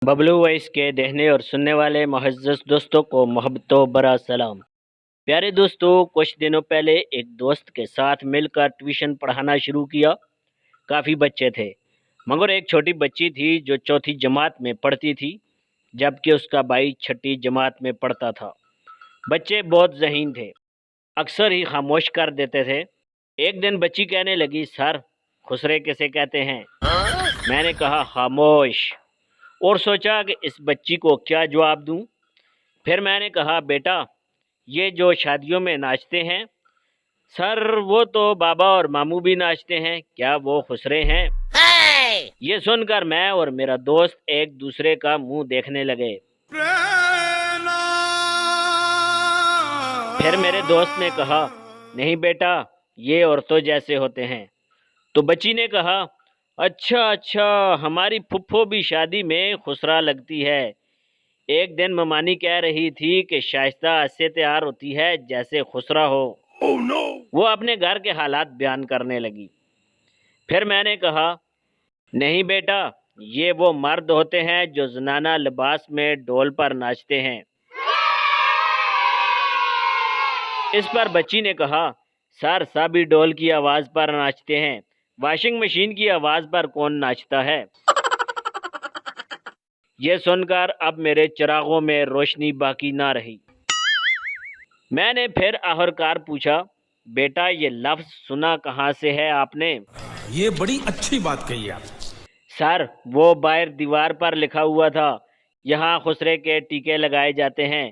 Bablu voice کے دیکھنے اور سننے والے معزز دوستوں کو محبت و برا سلام۔ پیارے دوستوں، کچھ دنوں پہلے ایک دوست کے ساتھ مل کر ٹیوشن پڑھانا شروع کیا۔ کافی بچے تھے، مگر ایک چھوٹی بچی تھی جو چوتھی جماعت میں پڑھتی تھی، جبکہ اس کا بھائی چھٹی جماعت میں پڑھتا تھا۔ بچے بہت ذہین تھے، اکثر ہی خاموش کر دیتے تھے۔ ایک دن بچی کہنے لگی، سر، خسرے کیسے کہتے ہیں؟ میں نے کہا خاموش، اور سوچا کہ اس بچی کو کیا جواب دوں۔ پھر میں نے کہا، بیٹا، یہ جو شادیوں میں ناچتے ہیں، سر وہ تو بابا اور ماموں بھی ناچتے ہیں، کیا وہ خسرے ہیں؟ یہ سن کر میں اور میرا دوست ایک دوسرے کا منہ دیکھنے لگے۔ پھر میرے دوست نے کہا، نہیں بیٹا، یہ عورتوں جیسے ہوتے ہیں۔ تو بچی نے کہا، اچھا، ہماری پھپھو بھی شادی میں خسرا لگتی ہے۔ ایک دن ممانی کہہ رہی تھی کہ شائستہ ایسے تیار ہوتی ہے جیسے خسرا ہو۔ وہ اپنے گھر کے حالات بیان کرنے لگی۔ پھر میں نے کہا، نہیں بیٹا، یہ وہ مرد ہوتے ہیں جو زنانہ لباس میں ڈھول پر ناچتے ہیں۔ اس پر بچی نے کہا، سر سبھی ڈھول کی آواز پر ناچتے ہیں، واشنگ مشین کی آواز پر کون ناچتا ہے؟ یہ سن کر اب میرے چراغوں میں روشنی باقی نہ رہی۔ میں نے پھر آخرکار پوچھا، بیٹا یہ لفظ سنا کہاں سے ہے آپ نے؟ یہ بڑی اچھی بات کہی آپ۔ سر وہ باہر دیوار پر لکھا ہوا تھا، یہاں خسرے کے ٹیکے لگائے جاتے ہیں۔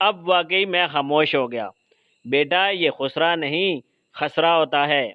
اب واقعی میں خاموش ہو گیا۔ بیٹا یہ خسرا نہیں، خسرا ہوتا ہے۔